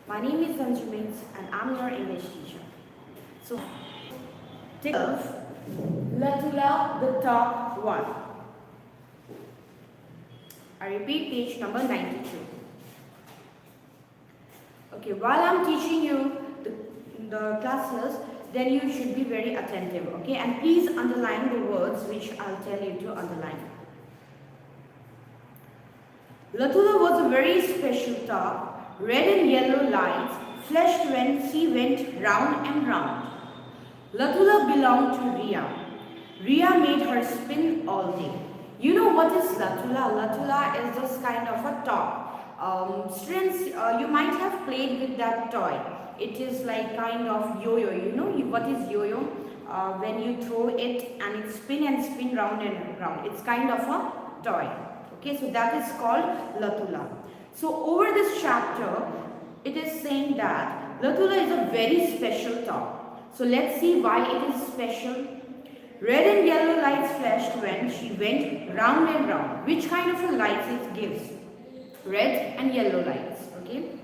My name is Anjumin and I'm your English teacher. So, take Latula, the top one. I repeat, page number 92. Okay, while I'm teaching you the classes, then you should be very attentive, okay? And please underline the words which I'll tell you to underline. Latula was a very special top, red and yellow lights flashed when she went round and round. Latula belonged to Ria. Ria made her spin all day. You know what is Latula? Latula is just kind of a top. Students, you might have played with that toy. It is like kind of yo-yo. You know what is yo-yo? When you throw it and it spin and spin round and round. It's kind of a toy. Okay, so that is called Latula. So over this chapter, it is saying that Latula is a very special top. So let's see why it is special. Red and yellow lights flashed when she went round and round. Which kind of a lights it gives? Red and yellow lights. Okay.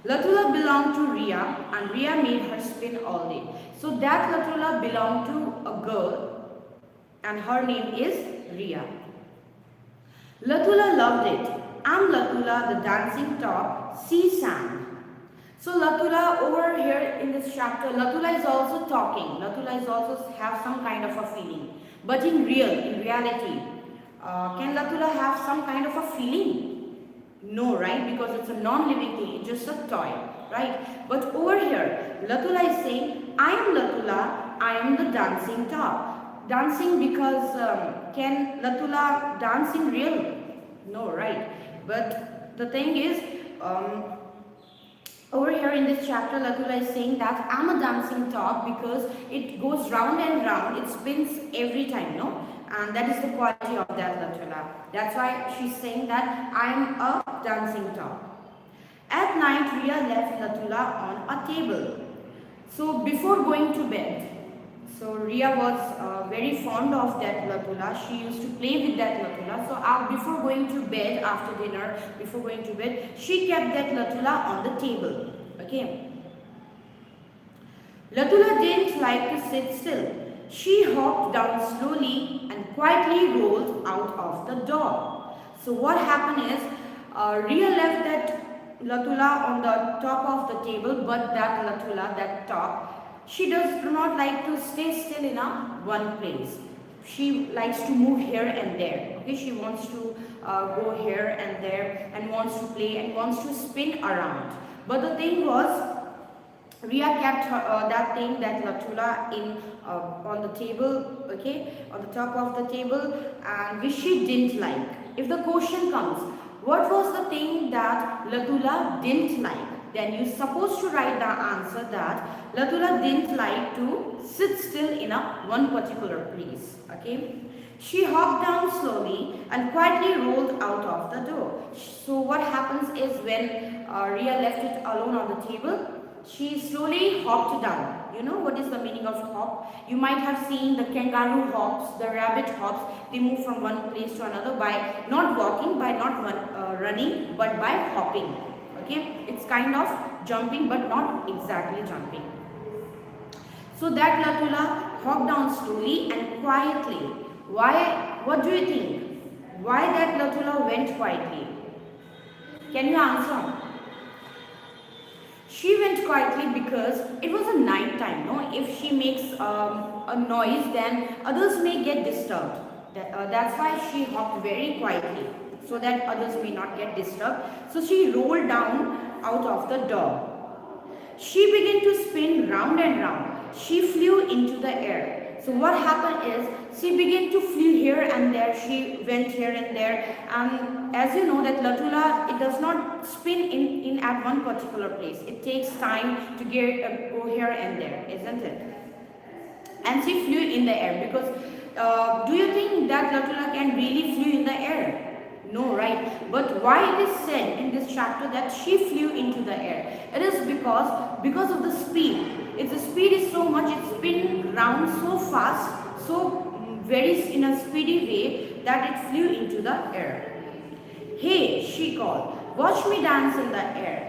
Latula belonged to Ria and Ria made her spin all day. So that Latula belonged to a girl and her name is Ria. Latula loved it. I'm Latula, the dancing top, she sang. So Latula over here in this chapter, Latula is also talking. Latula is also have some kind of a feeling. But in reality, can Latula have some kind of a feeling? No, right? Because it's a non-living thing. It's just a toy, right? But over here, Latula is saying, I am Latula, I am the dancing top. Dancing because can Latula dance in real? No, right? But the thing is, over here in this chapter, Latula is saying that I'm a dancing top because it goes round and round. It spins every time, no? And that is the quality of that Latula. That's why she's saying that I'm a dancing top. At night, Ria left Latula on a table. So before going to bed, so Ria was very fond of that Latula. She used to play with that Latula. So before going to bed, after dinner, before going to bed, she kept that Latula on the table. Okay. Latula didn't like to sit still. She hopped down slowly and quietly rolled out of the door. So what happened is, Ria left that Latula on the top of the table, but that Latula, that top, she does not like to stay still in one place. She likes to move here and there. Okay, she wants to go here and there and wants to play and wants to spin around. But the thing was, Ria kept that Latula in on the table, okay, on the top of the table, and which she didn't like. If the question comes, what was the thing that Latula didn't like? Then you're supposed to write the answer that Latula didn't like to sit still in one particular place. Okay. She hopped down slowly and quietly rolled out of the door. So what happens is when Ria left it alone on the table, she slowly hopped down. You know what is the meaning of hop? You might have seen the kangaroo hops, the rabbit hops. They move from one place to another by not walking, by not running, but by hopping. Okay, it's kind of jumping but not exactly jumping. So that Latula hopped down slowly and quietly. Why? What do you think? Why that Latula went quietly? Can you answer? She went quietly because it was a night time. No, if she makes a noise, then others may get disturbed. That's why she hopped very quietly, so that others may not get disturbed. So she rolled down out of the door. She began to spin round and round. She flew into the air. So what happened is, she began to fly here and there. She went here and there. And as you know that Latula, it does not spin in at one particular place. It takes time to go here and there, isn't it? And she flew in the air because do you think that Latula can really flew in the air? No, right? But why it is said in this chapter that she flew into the air? It is because of the speed. The speed is so much, it spins round so fast, so very in a speedy way that it flew into the air. Hey, she called, watch me dance in the air.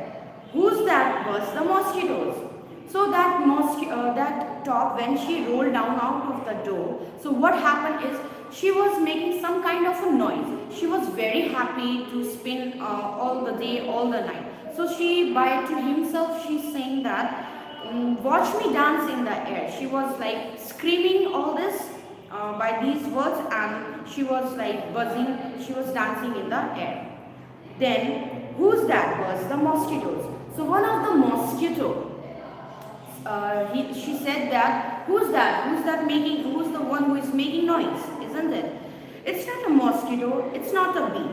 Who's that? Was the mosquitoes. So that top, when she rolled down out of the door, so what happened is she was making some kind of a noise. She was very happy to spin all the day, all the night. So she, by to himself, she's saying that, watch me dance in the air. She was like screaming all this by these words, and she was like buzzing, she was dancing in the air. Then, who's that? Was the mosquitoes. So one of the mosquito, she said that, who's that? Who's that making, who's the one who is making noise? Isn't it? It's not a mosquito, it's not a bee.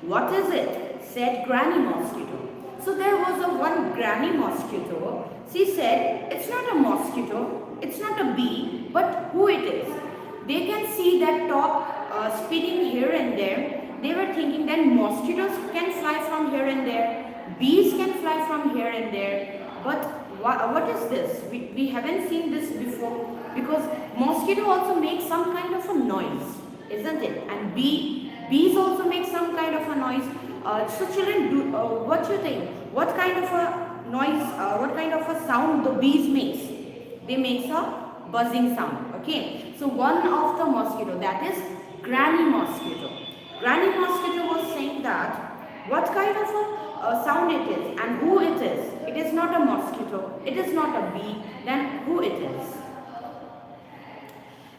What is it? Said Granny Mosquito. So there was a one Granny Mosquito. She said, it's not a mosquito, it's not a bee, but who it is. They can see that top spinning here and there. They were thinking that mosquitoes can fly from here and there, bees can fly from here and there, but what is this? We haven't seen this before, because mosquito also makes some kind of a noise, isn't it? And bees also make some kind of a noise. So children, what you think? What kind of a noise, what kind of a sound the bees makes? They make a buzzing sound. Okay. So one of the mosquito, that is Granny Mosquito. Granny Mosquito was saying that what kind of a sound it is and who it is. It is not a mosquito, it is not a bee, then who it is?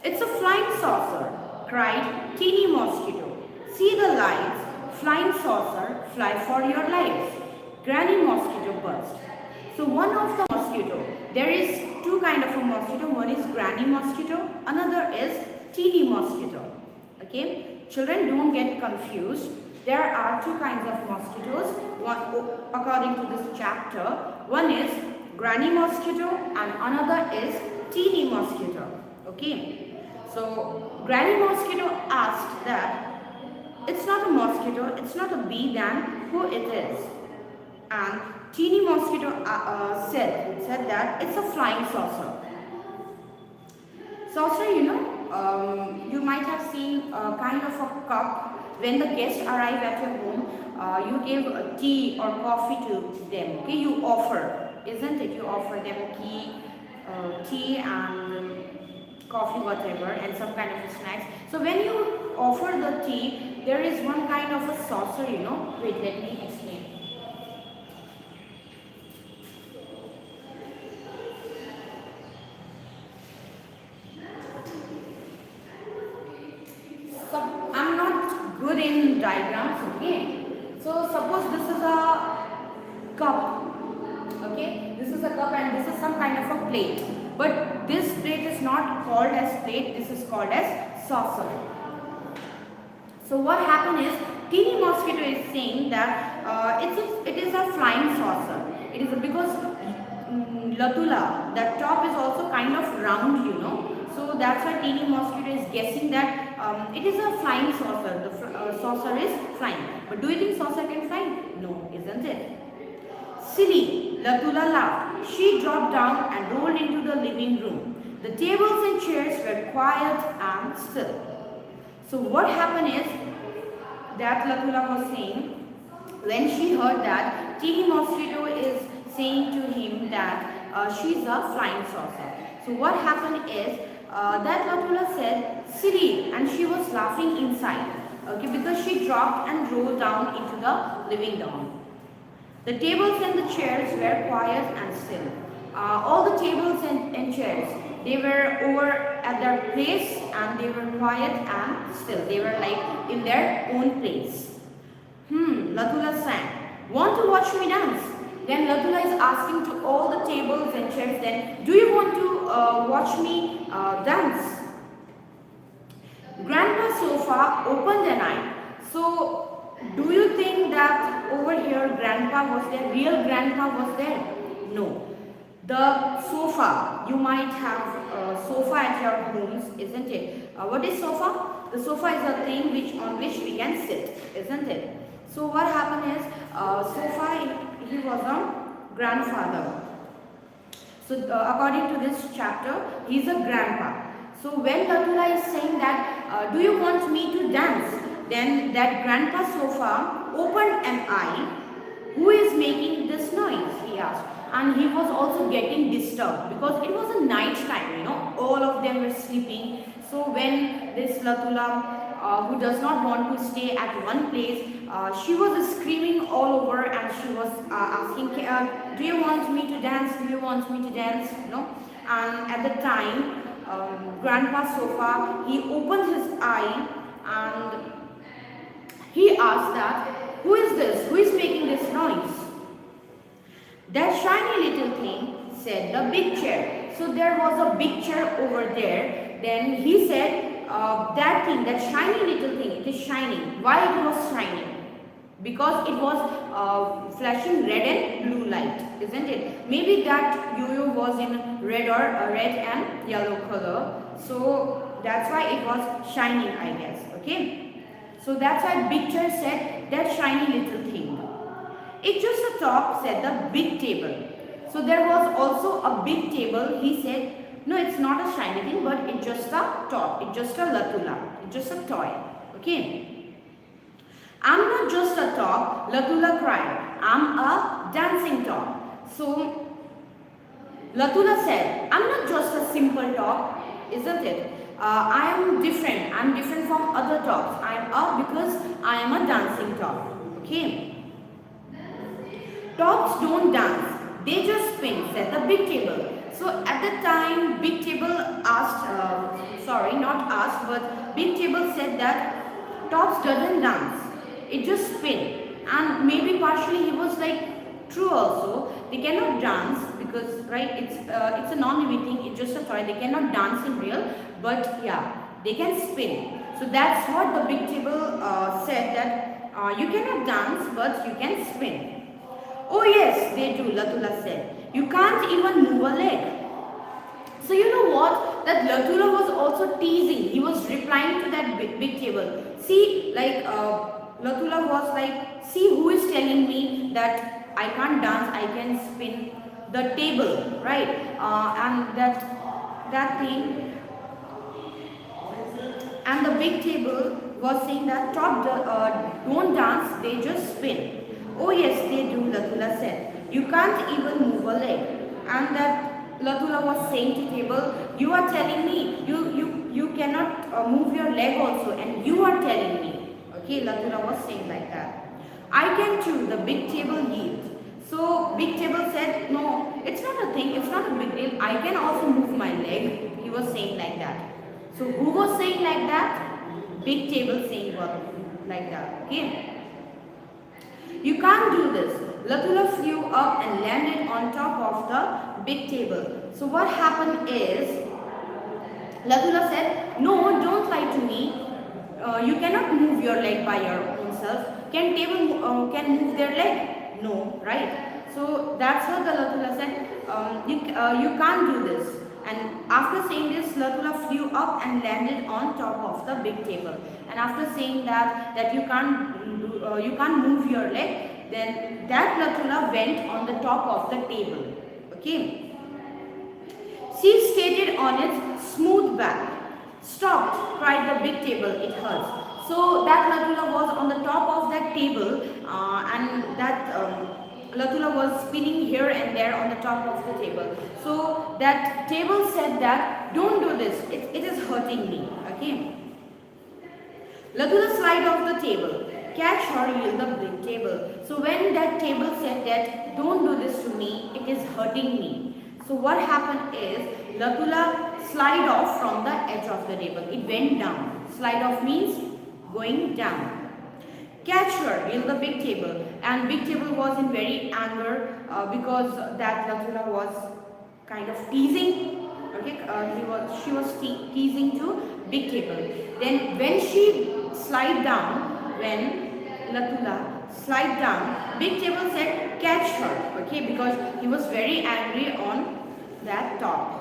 It's a flying saucer, cried Teeny Mosquito. See the lights, flying saucer, fly for your lives. Granny Mosquito buzzed. So one of the mosquito, there is two kind of a mosquito. One is Granny Mosquito, another is Teeny Mosquito. Okay. Children, don't get confused. There are two kinds of mosquitoes, according to this chapter. One is Granny Mosquito and another is Teeny Mosquito. Okay. So Granny Mosquito asked that, it's not a mosquito, it's not a bee, then who it is? And Teeny Mosquito said that it's a flying saucer. Saucer, you might have seen a kind of a cup. When the guests arrive at your home, you give a tea or coffee to them. Okay, you offer, isn't it? You offer them tea and coffee, whatever, and some kind of snacks. So when you offer the tea, there is one kind of a saucer. Wait, let me explain. I'm not good in diagrams, okay? So suppose this is a cup, okay? This is a cup and this is some kind of a plate. But this plate is not called as plate, this is called as saucer. So what happened is, Teeny Mosquito is saying that it is a flying saucer. It is because Latula, that top is also kind of round, So that's why Teeny Mosquito is guessing that it is a flying saucer. The saucer is flying. But do you think saucer can fly? No, isn't it? Silly, Latula laughed. She dropped down and rolled into the living room. The tables and chairs were quiet and still. So what happened is that Latula was saying, when she heard that Teeny Mosquito is saying to him that she's a flying saucer. So what happened is that Latula said, silly, and she was laughing inside, okay, because she dropped and rolled down into the living room. The tables and the chairs were quiet and still. All the tables and chairs, they were over at their place and they were quiet and still. They were like in their own place. Latula sang, want to watch me dance? Then Latula is asking to all the tables and chairs, then, do you want to watch me dance? Grandpa's sofa opened an eye. So, do you think that over here Grandpa was there? Real Grandpa was there? No. The sofa, you might have a sofa at your homes, isn't it? What is sofa? The sofa is a thing on which we can sit, isn't it? So what happened is, sofa, he was a grandfather. So according to this chapter, he is a grandpa. So when Latula is saying that, do you want me to dance? Then that grandpa sofa opened an eye. Who is making this noise? He class, and he was also getting disturbed because it was a night time, all of them were sleeping. So when this Latula, who does not want to stay at one place, she was screaming all over, and she was asking, do you want me to dance, do you want me to dance, and at the time, Grandpa Sofa, he opened his eye and he asked that, who is this? Who is making this noise? That shiny little thing, said the big chair. So there was a big chair over there. Then he said, that thing, that shiny little thing, it is shining. Why it was shining? Because it was flashing red and blue light, isn't it? Maybe that yo-yo was in red and yellow color. So that's why it was shining, I guess. Okay. So that's why big chair said that shiny little thing. It's just a top, said the big table. So there was also a big table. He said, no, it's not a shiny thing, but it's just a top. It's just a Latula. It's just a toy. Okay. I'm not just a top, Latula cried. I'm a dancing top. So Latula said, I'm not just a simple top, isn't it? I am different. I'm different from other tops. Because I am a dancing top. Okay. Tops don't dance. They just spin, said the big table. So at the time, big table asked, but big table said that tops doesn't dance. It just spin. And maybe partially he was like, true also. They cannot dance because, right, it's a non-living thing. It's just a toy. They cannot dance in real. But yeah, they can spin. So that's what the big table said, that you cannot dance, but you can spin. Oh yes, they do, Latula said. You can't even move a leg. So you know what? That Latula was also teasing. He was replying to that big table. See, like Latula was like, see who is telling me that I can't dance, I can spin the table, right? And that thing. And the big table was saying that top don't dance, they just spin. Oh yes, they do, Latula said. You can't even move a leg. And that Latula was saying to table, you are telling me, you cannot move your leg also, and you are telling me. Okay, Latula was saying like that. I can too, the big table yielded. So big table said, no, it's not a thing, it's not a big deal. I can also move my leg. He was saying like that. So who was saying like that? Big table saying like that. Okay. You can't do this. Latula flew up and landed on top of the big table. So what happened is, Latula said, no, don't lie to me. You cannot move your leg by your own self. Can table can move their leg? No, right? So that's what the Latula said. You can't do this. And after saying this, Latula flew up and landed on top of the big table. And after saying that you can't move your leg, then that Latula went on the top of the table. Okay. She skated on its smooth back. Stopped, cried the big table, it hurts. So that Latula was on the top of that table, and that Latula was spinning here and there on the top of the table. So that table said that, don't do this, it is hurting me. Okay. Latula slide off the table. Catch her, yield the big table. So when that table said that, don't do this to me, it is hurting me. So what happened is, Latula slide off from the edge of the table. It went down. Slide off means going down. Catch her, yield the big table. And big table was in very anger because that Latula was kind of teasing. Okay, she was teasing to big table. Then when she slide down, when Latula slide down, big table said catch her. Okay, because he was very angry on that top.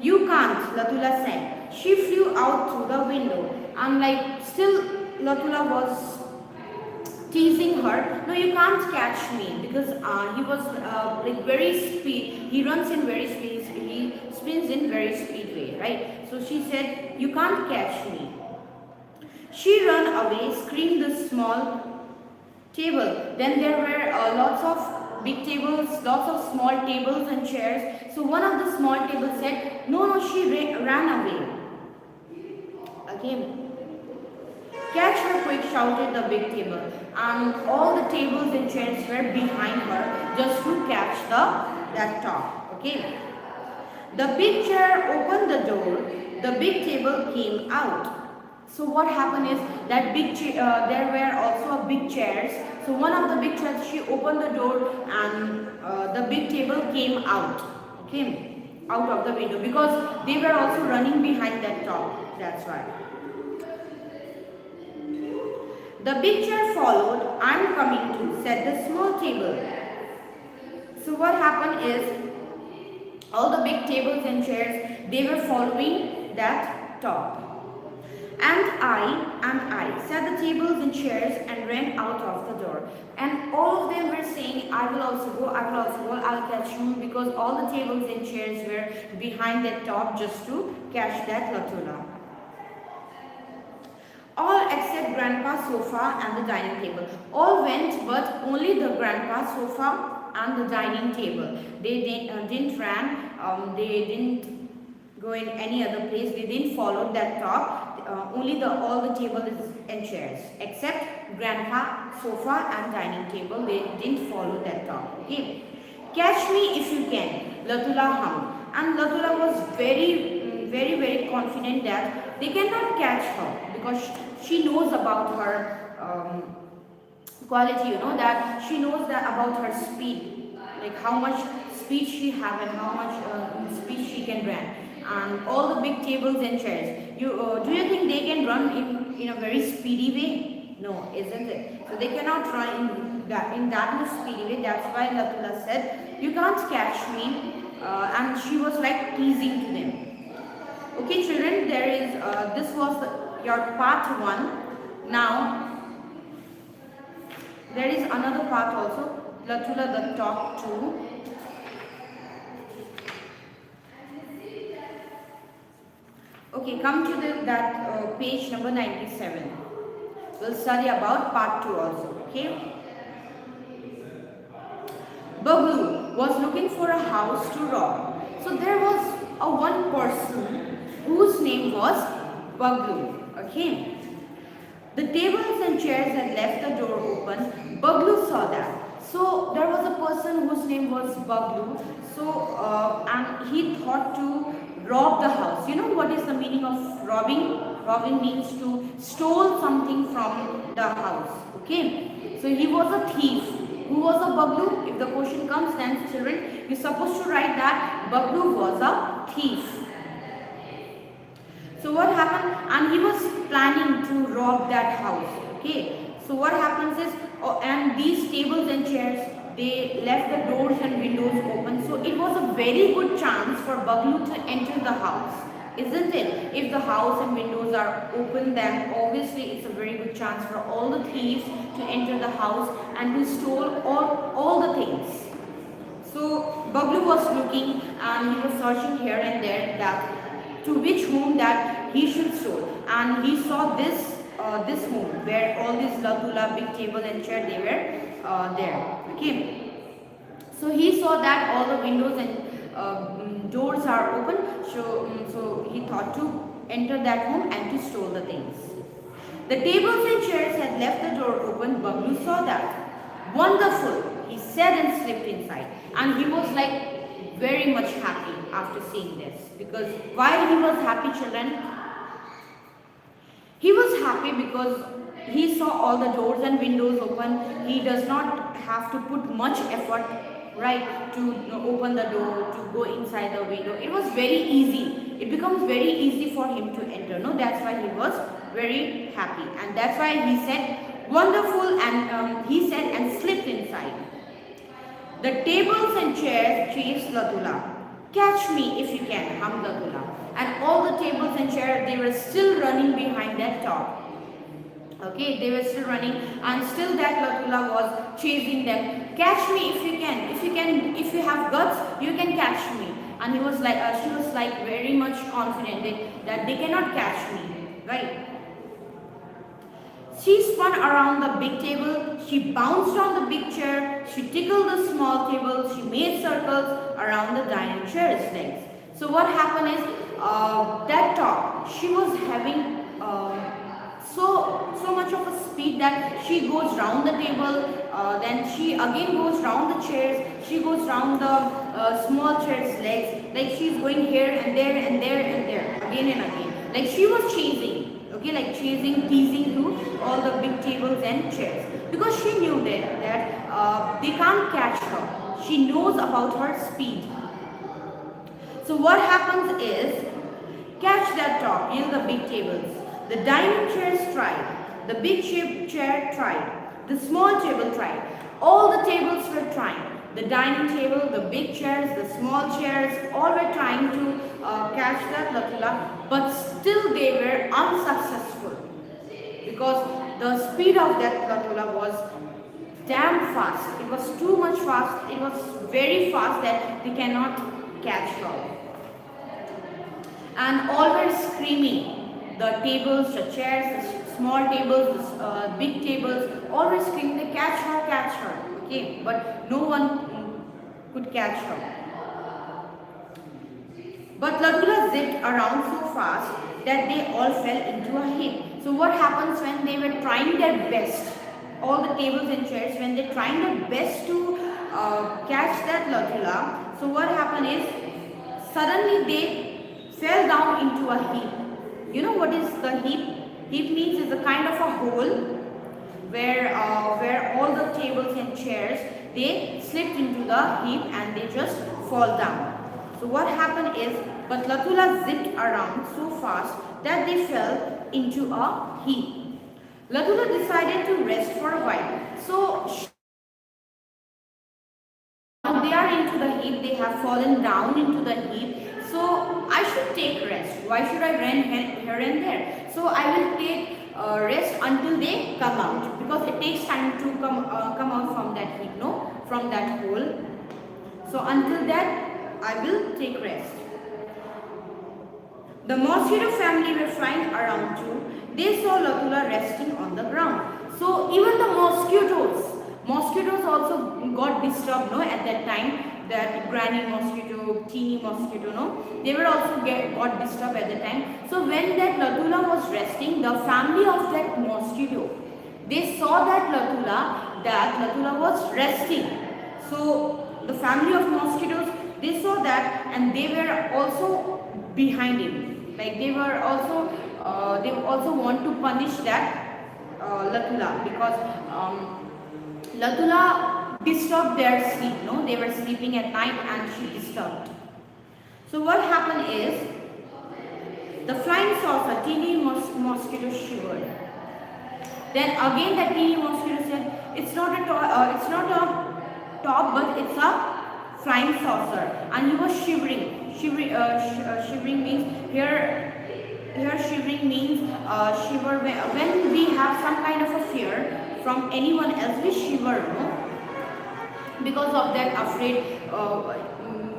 You can't, Latula said. She flew out through the window. And like still Latula was teasing her. No, you can't catch me, because he was like very speed. He runs in very speed. He spins in very speed way, right? So she said, you can't catch me. She ran away, screamed the small table. Then there were lots of big tables, lots of small tables and chairs. So one of the small tables said, no, no, she ran away. Okay. Catch her quick, shouted the big table. And all the tables and chairs were behind her just to catch that top. Okay. The big chair opened the door. The big table came out. So what happened is that there were also big chairs. So one of the big chairs, she opened the door and the big table came out. Okay, out of the window because they were also running behind that top. That's why. The big chair followed. I'm coming too, said the small table. So what happened is all the big tables and chairs, they were following that top. And I, said the tables and chairs and ran out of the door. And all of them were saying, I will also go, I'll catch you, because all the tables and chairs were behind that top just to catch that Latula. All except Grandpa's sofa and the dining table. All went, but only the Grandpa's sofa and the dining table. They didn't run, they didn't go in any other place, they didn't follow that top. Only all the tables and chairs, except Grandpa, sofa and dining table, they didn't follow that top. Okay. Catch me if you can, Latula hummed. And Latula was very confident that they cannot catch her because she knows about her quality, that she knows that about her speed, like how much speed she have and how much speed she can run. And all the big tables and chairs. Do you think they can run in a very speedy way? No, isn't it? So they cannot run in that speedy way. That's why Latula said, you can't catch me. And she was like teasing to them. Okay, children, there is this was your part 1. Now there is another part also. Latula the top 2. Okay, come to that page number 97. We'll study about part 2 also. Okay. Baglu was looking for a house to rob. So there was one person whose name was Baglu. Okay. The tables and chairs had left the door open. Baglu saw that. So there was a person whose name was Baglu. So and he thought to rob the house. You know what is the meaning of robbing? Robbing means to steal something from the house. Okay. So he was a thief. Who was a Baglu? If the question comes, then children, you're supposed to write that Baglu was a thief. So what happened? And he was planning to rob that house. Okay. So what happens is, and these tables and chairs, they left the doors and windows open. So it was a very good chance for Baglu to enter the house. Isn't it? If the house and windows are open, then obviously it's a very good chance for all the thieves to enter the house and to steal all the things. So Baglu was looking and he was searching here and there that to which home that he should steal. And he saw this home where all these Latula, big table and chair, they were there. Okay. So he saw that all the windows and doors are open. So he thought to enter that home and to steal the things. The tables and chairs had left the door open. Baglu saw that. Wonderful, he said and slipped inside. And he was like very much happy after seeing this. Because why he was happy, children? He was happy because he saw all the doors and windows open. He does not have to put much effort, right, to open the door, to go inside the window. It was very easy. It becomes very easy for him to enter. No, that's why he was very happy. And that's why he said, wonderful, and he said and slipped inside. The tables and chairs chased Latula. Catch me if you can, hummed Latula. And all the tables and chairs, they were still running behind that top. Okay, they were still running, and still that Latula was chasing them. Catch me if you can. If you have guts, you can catch me. And he was like, she was like very much confident that they cannot catch me, right? She spun around the big table, she bounced on the big chair, she tickled the small table, she made circles around the dining chair's legs. So what happened is, that top, she was having so much of a speed that she goes round the table, then she again goes round the chairs, she goes round the small chair's legs, like she's going here and there and there and there, again and again, like she was chasing, okay, like chasing, teasing to all the big tables and chairs, because she knew that they can't catch her. She knows about her speed. So what happens is, catch that top, the big tables. The dining chairs tried, the big chair tried, the small table tried, all the tables were trying. The dining table, the big chairs, the small chairs, all were trying to catch that Latula, but still they were unsuccessful, because the speed of that Latula was damn fast. It was too much fast. It was very fast that they cannot catch her. And all were screaming. The tables, the chairs, the small tables, the big tables, all were screaming, they catch her, okay, but no one could catch her. But Latula zipped around so fast that they all fell into a heap. So what happens when they were trying their best, all the tables and chairs, when they're trying their best to catch that Latula, so what happened is, suddenly they fell down into a heap. You know what is the heap? Heap means is a kind of a hole where all the tables and chairs, they slipped into the heap and they just fall down. So what happened is, but Latula zipped around so fast that they fell into a heap. Latula decided to rest for a while. So they are into the heap, they have fallen down into the heap. So I should take rest. Why should I run here and there? So I will take rest until they come out, because it takes time to come out from that heap, from that hole. So until that, I will take rest. The mosquito family were flying around too. They saw Latula resting on the ground. So even the mosquitoes also got disturbed, at that time. That granny mosquito, teeny mosquito, they were also got disturbed at the time. So when that Latula was resting, the family of that mosquito, they saw that Latula was resting. So the family of mosquitoes, they saw that, and they were also behind him. Like they also want to punish that Latula, because Latula disturbed their sleep, they were sleeping at night and she disturbed. So what happened is, the flying saucer, teeny mosquito shivered. Then again that teeny mosquito said, it's not a top, but it's a flying saucer. And he was shivering. Shivering means here shivering means shiver when we have some kind of a fear from anyone else, we shiver, because of that afraid.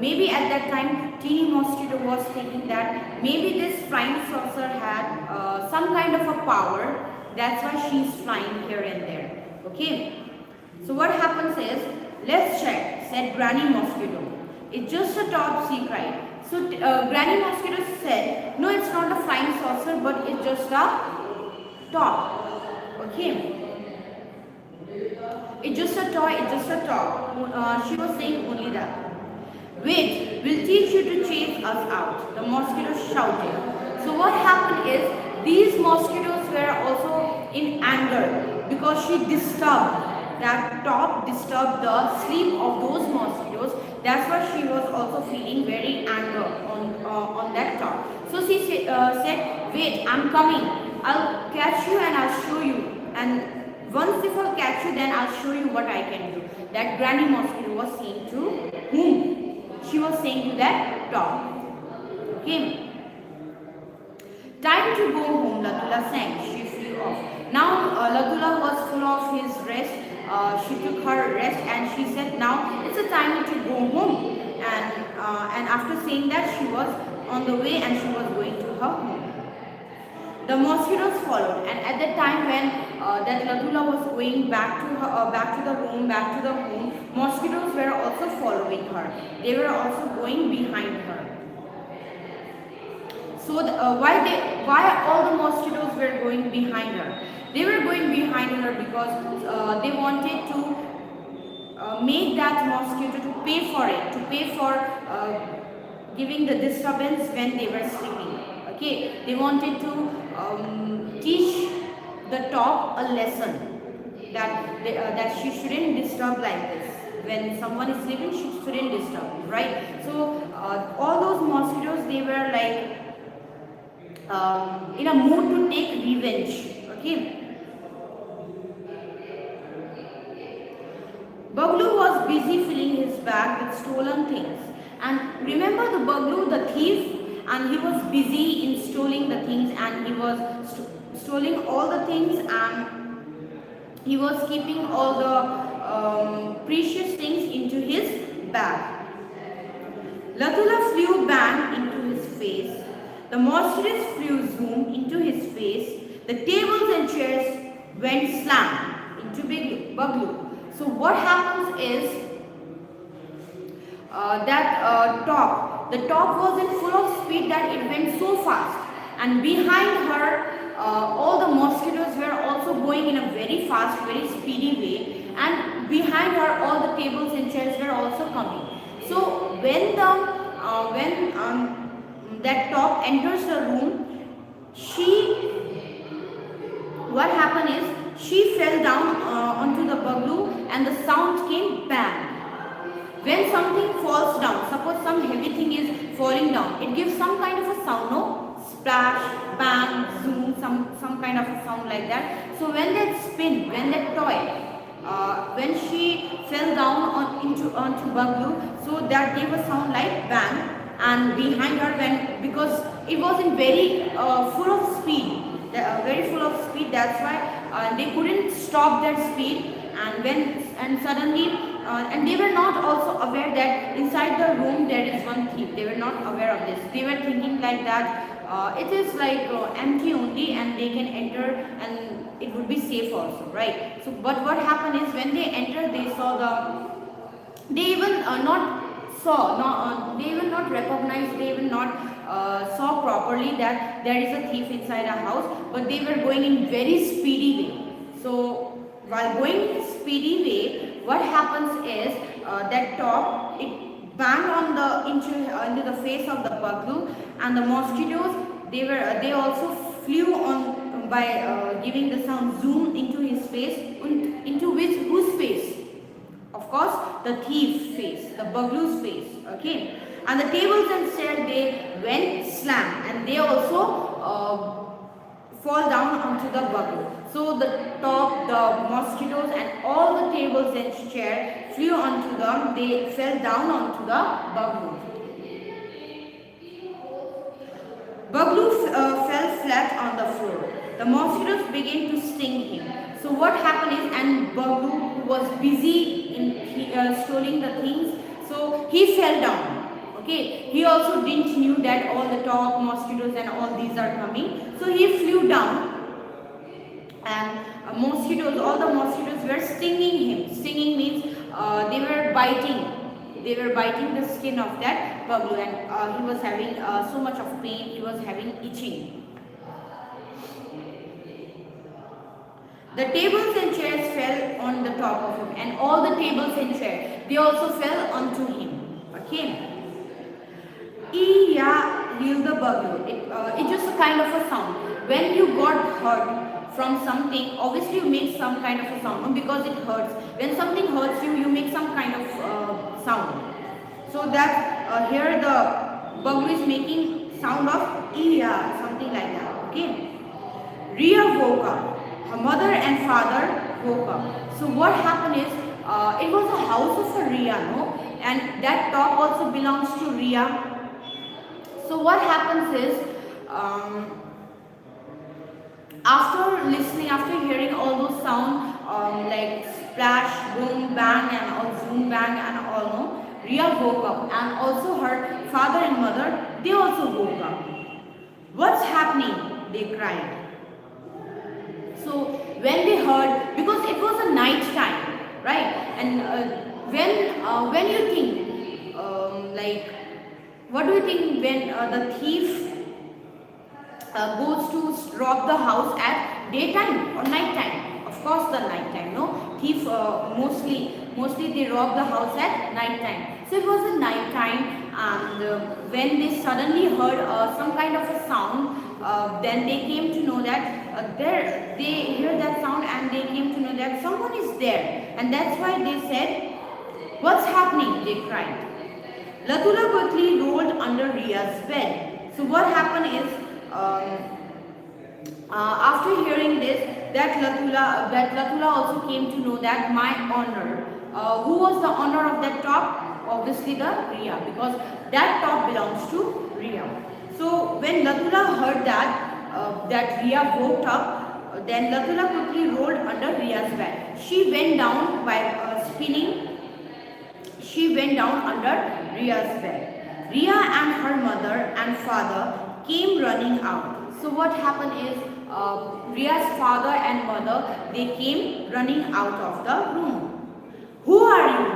Maybe at that time teeny mosquito was thinking that maybe this flying saucer had some kind of a power, that's why she's flying here and there, okay. So what happens is, let's check, said Granny Mosquito. It's just a top, she cried. So Granny Mosquito said, no, it's not a flying saucer, but it's just a top, okay. It's just a toy, it's just a top. She was saying only that. Wait, we'll teach you to chase us out, the mosquito shouted. So what happened is, these mosquitoes were also in anger, because she disturbed, that top disturbed the sleep of those mosquitoes. That's why she was also feeling very anger on that top. So she said, wait, I'm coming. I'll catch you and I'll show you. And once if I'll catch you, then I'll show you what I can do. That Granny Mosquito was saying to whom? She was saying to that top. Okay. Time to go home, Latula sang. She flew off. Now Latula was full of his rest. She took her rest and she said, now it's a time to go home. And after saying that, she was on the way and she was going to her home. the mosquitoes followed, and at that time when that Latula was going back to the room, back to the home, mosquitoes were also following her. They were also going behind her. So why all the mosquitoes were going behind her? They were going behind her because they wanted to make that mosquito to pay for it, to pay for giving the disturbance when they were sleeping. Okay, they wanted to teach the top a lesson that she shouldn't disturb like this. When someone is sleeping, she shouldn't disturb, right? So all those mosquitoes, they were like in a mood to take revenge. Okay. Baglu was busy filling his bag with stolen things. And remember the Baglu, the thief, and he was busy in stealing the things, and he was stealing all the things, and he was keeping all the precious things into his bag. Latula flew bang into his face. The mosquitoes flew zoom into his face. The tables and chairs went slam into Baglu. So what happens is the top was in full of speed that it went so fast, and behind her all the mosquitoes were also going in a very fast, very speedy way, and behind her all the tables and chairs were also coming. So when that top enters the room, what happened is she fell down onto the Baglu, and the sound came bang. When something falls down, suppose some heavy thing is falling down, it gives some kind of a sound, no? Splash, bang, zoom, some kind of a sound like that. So when that toy, when she fell down onto Baglu, so that gave a sound like bang, and behind her, because it was in very full of speed, that's why they couldn't stop that speed, and suddenly and they were not also aware that inside the room there is one thief. They were not aware of this. They were thinking like that it is like empty only, and they can enter and it would be safe also, right? So but what happened is when they entered, they saw they even not recognized, they even not saw properly that there is a thief inside a house, but they were going in very speedy way. So while going in a speedy way, what happens is that top, it banged into the face of the Baglu, and the mosquitoes, they also flew on by giving the sound zoom into his face, into whose face? Of course, the thief's face, the Baglu's face. Okay, and the tables and chairs, they went slam, and they also fall down onto the Baglu. So the top, the mosquitoes, and all the tables and chairs flew onto them. They fell down onto the Baglu. Baglu fell flat on the floor. The mosquitoes began to sting him. So what happened is, and Baglu, who was busy in stealing the things, so he fell down. Okay, he also didn't knew that all the top mosquitoes and all these are coming. So he flew down, and all the mosquitoes were stinging him. Stinging means they were biting. They were biting the skin of that Baglu, and he was having so much of pain. He was having itching. The tables and chairs fell on the top of him, and all the tables and chairs, they also fell onto him. Okay. Iya, yelled the Baglu. It's just a kind of a sound. When you got hurt from something, obviously you make some kind of a sound, because it hurts. When something hurts you, you make some kind of sound. So that here the Baglu is making sound of Iya, something like that. Okay. Ria woke up. Her mother and father woke up. So what happened is, it was a house of a Ria, no? And that top also belongs to Ria. So what happens is, after hearing all those sounds, like splash, boom, bang, and all zoom, bang, and all, no, Ria woke up, and also her father and mother, they also woke up. What's happening? they cried. So when they heard, because it was a night time, right? And when you think, like, what do you think when the thief goes to rob the house at daytime or night time? Of course, the night time. No, thief mostly they rob the house at night time. So it was a night time, and when they suddenly heard some kind of a sound, then they came to know that they hear that sound, and they came to know that someone is there, and that's why they said, "What's happening?" They cried. Latula quickly rolled under Ria's bed. So what happened is, after hearing this, that Latula also came to know that my honor. Who was the owner of that top? Obviously the Ria, because that top belongs to Ria. So when Latula heard that Ria woke up, then Latula quickly rolled under Ria's bed. She went down by spinning. She went down under Ria's bed. Ria and her mother and father came running out. So what happened is, Ria's father and mother, they came running out of the room. "Who are you?"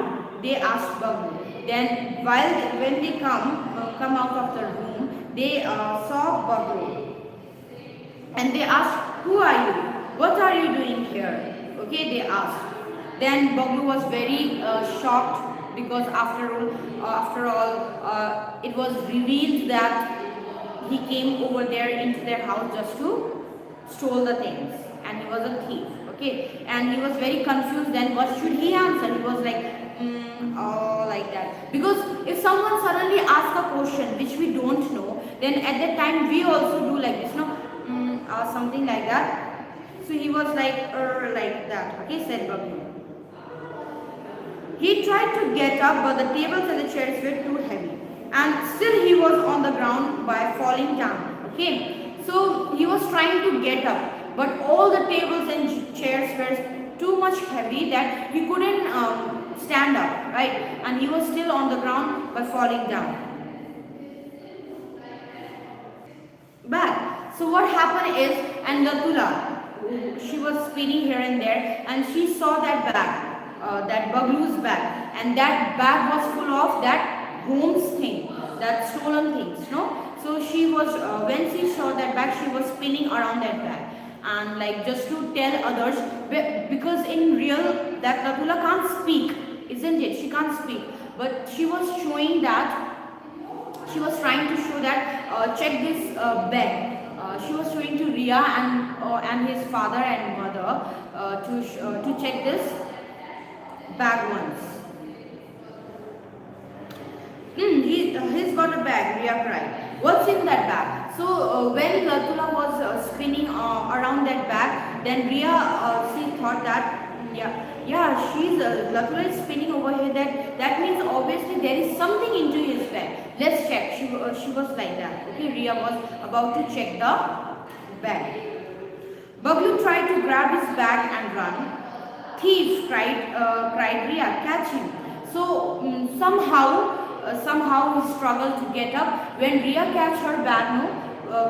they asked Babu. Then when they come out of the room, they saw Babu, and they asked, "Who are you? What are you doing here?" Okay, they asked. Then Babu was very shocked, because after all, it was revealed that he came over there into their house just to stole the things, and he was a thief. Okay, and he was very confused. Then what should he answer? He was like, like that. Because if someone suddenly asks a question which we don't know, then at that time we also do like this, no, something like that. So he was like that. Okay, said Babu. He tried to get up, but the tables and the chairs were too heavy, and still he was on the ground by falling down. Okay, so he was trying to get up, but all the tables and chairs were too much heavy that he couldn't stand up, right? And he was still on the ground by falling down. But so what happened is, and Latula, she was spinning here and there, and she saw that bag. That Baglu's bag, and that bag was full of that home's thing, that stolen things, no? So she was, when she saw that bag, she was spinning around that bag, and like just to tell others, because in real, that Latula can't speak, isn't it? She can't speak, but she was showing that, she was trying to show that, check this bag. She was showing to Ria and his father and mother to check this bag once. He's got a bag, Ria cried. What's in that bag? So when Latula was spinning around that bag, then Ria, she thought that, she's Latula is spinning over here. That means obviously there is something into his bag. Let's check. She was like that. Okay, Ria was about to check the bag. Baglu tried to grab his bag and run. "Thief!" cried Ria, "catch him!" So somehow he struggled to get up. When Ria catch her bag,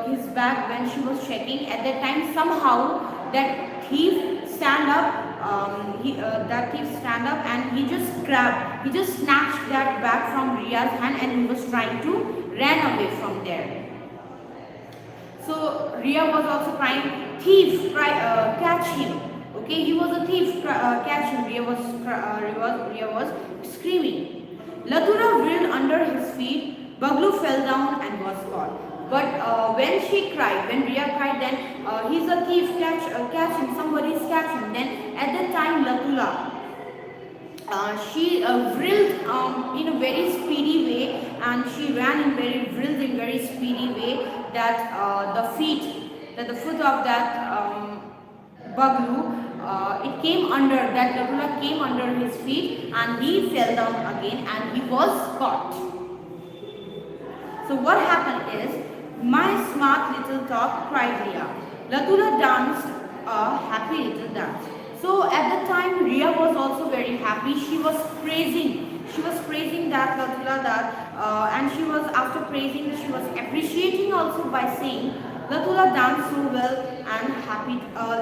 his bag, when she was checking, at that time somehow that thief stand up. And he just snatched that bag from Ria's hand, and he was trying to run away from there. So Ria was also crying, "Thief! Catch him!" Okay, he was a thief. Catch him! Ria was screaming. Latula whirled under his feet. Baglu fell down and was caught. But when Ria cried, then he's a thief. Catch him! Somebody's catch him! Then at that time, Latula, she whirled in a very speedy way, and she ran in very speedy way, that the foot of that Baglu, it came under, that Latula came under his feet, and he fell down again, and he was caught. So what happened is, "My smart little top," cried Ria. Latula danced a happy little dance. So at that time, Ria was also very happy. She was praising that Latula, and she was, after praising, she was appreciating also by saying, Latula danced so well and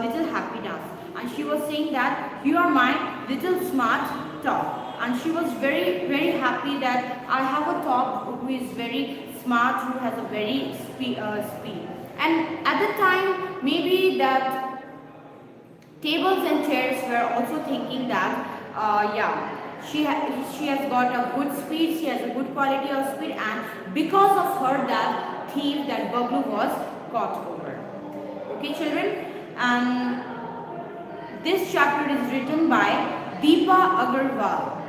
little happy dance. And she was saying that you are my little smart top. And she was very happy that I have a top who is very smart, who has a very speed. And at the time, maybe that tables and chairs were also thinking that, yeah, she has got a good speed, she has a good quality of speed, and because of her, that thief, that burglar was caught over. Okay, children, and this chapter is written by Deepa Agarwal.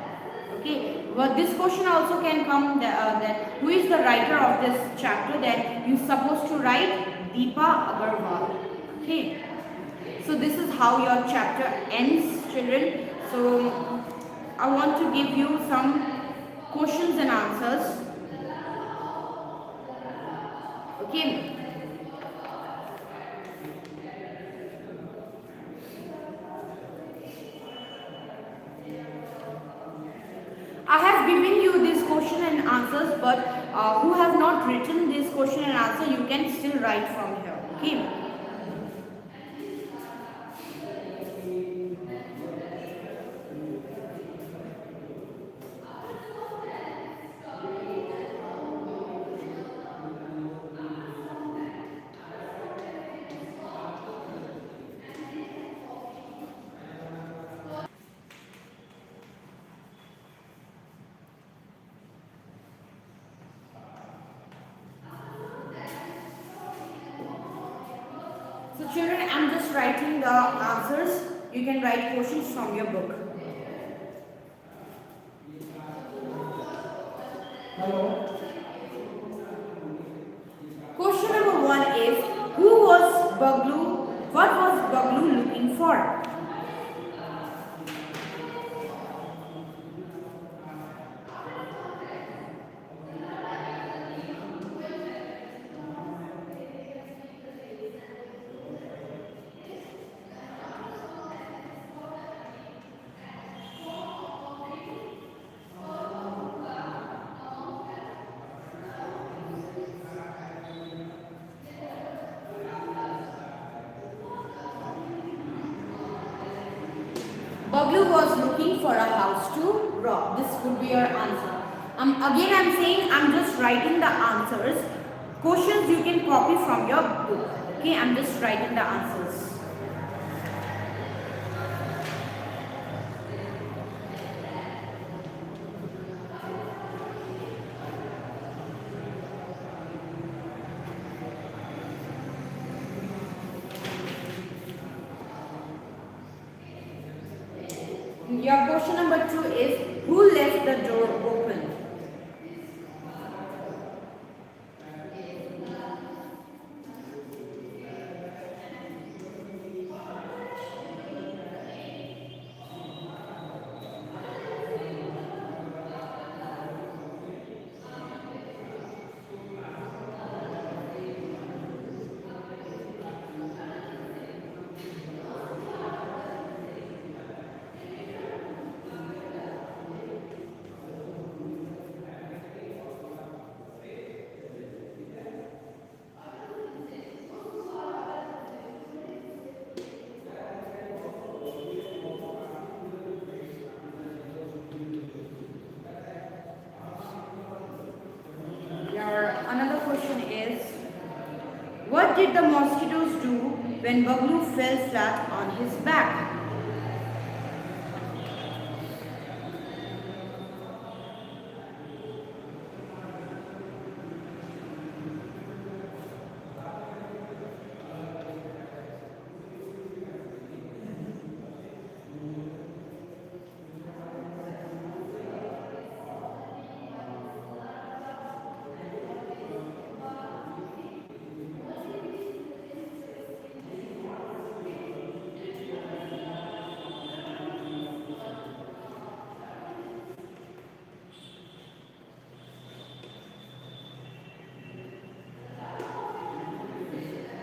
Okay, well, this question also can come that who is the writer of this chapter? That you supposed to write Deepa Agarwal. Okay. So this is how your chapter ends, children. So I want to give you some questions and answers. Okay. I have given you this question and answers, but who have not written this question and answer, you can still write from here. Okay. So children, I'm just writing the answers. You can write questions from your book. Hello. Question number 1 is, who was Baglu? What was Baglu looking for? Baglu was looking for a house to rob. This would be your answer. Again, I'm saying I'm just writing the answers. Questions you can copy from your book. Okay, I'm just writing the answers. Your question number 2 is, who left the door open? Another question is, what did the mosquitoes do when Baglu fell flat on his back?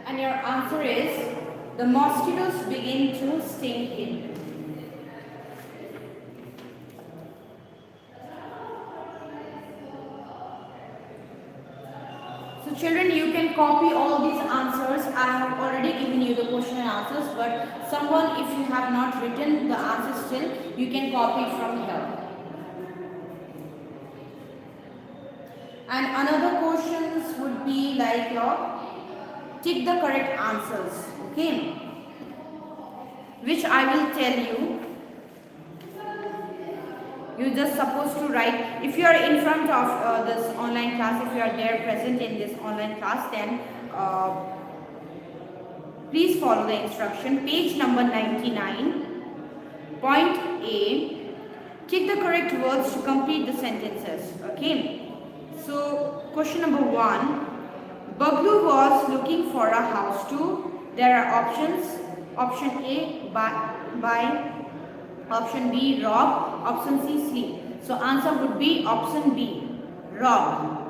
And your answer is, the mosquitoes begin to sting him. So So children, you can copy all these answers. I have already given you the question and answers, but someone, if you have not written the answers still, you can copy it from here. And another questions would be like your tick the correct answers, okay, which I will tell you. You just supposed to write, if you are in front of this online class, if you are there present in this online class, then please follow the instruction. Page number 99, point A, tick the correct words to complete the sentences, okay. So question number 1, Baglu was looking for a house too. There are options. Option A, buy. Option B, rob. Option C, sleep. So answer would be option B, rob.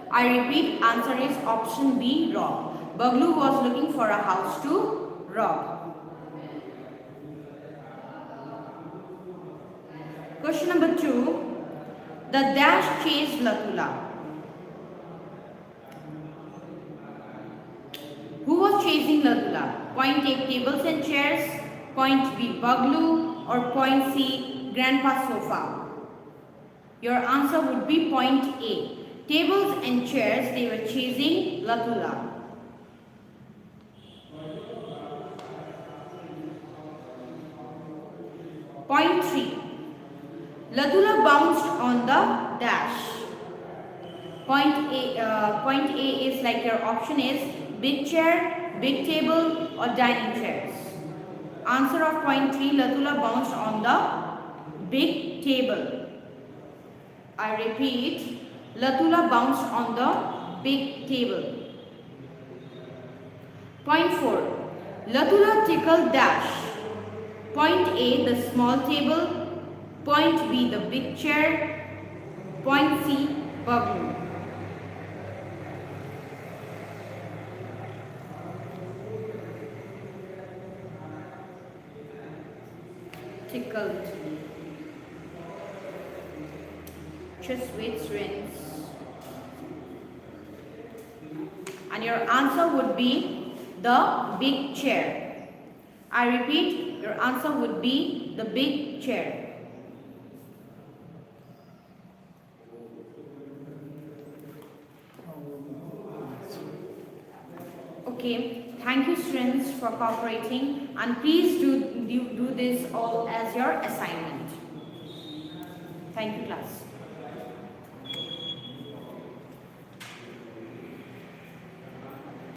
I repeat, answer is option B, rob. Baglu was looking for a house to rob. Question number 2, the dash chased Latula. Who was chasing Latula? Point A, tables and chairs. Point B, Baglu, or point C, Grandpa's sofa. Your answer would be point A. Tables and chairs, they were chasing Latula. Point 3. Latula bounced on the dash. Point A is like your option is big chair, big table, or dining chairs. Answer of point 3, Latula bounced on the big table. I repeat, Latula bounced on the big table. Point 4, Latula tickled dash. Point A, the small table. Point B, the big chair. Point C, Baglu. Tickled. Just wait, rinse. And your answer would be the big chair. I repeat, your answer would be the big chair. Okay, thank you students for cooperating, and please do this all as your assignment. Thank you class.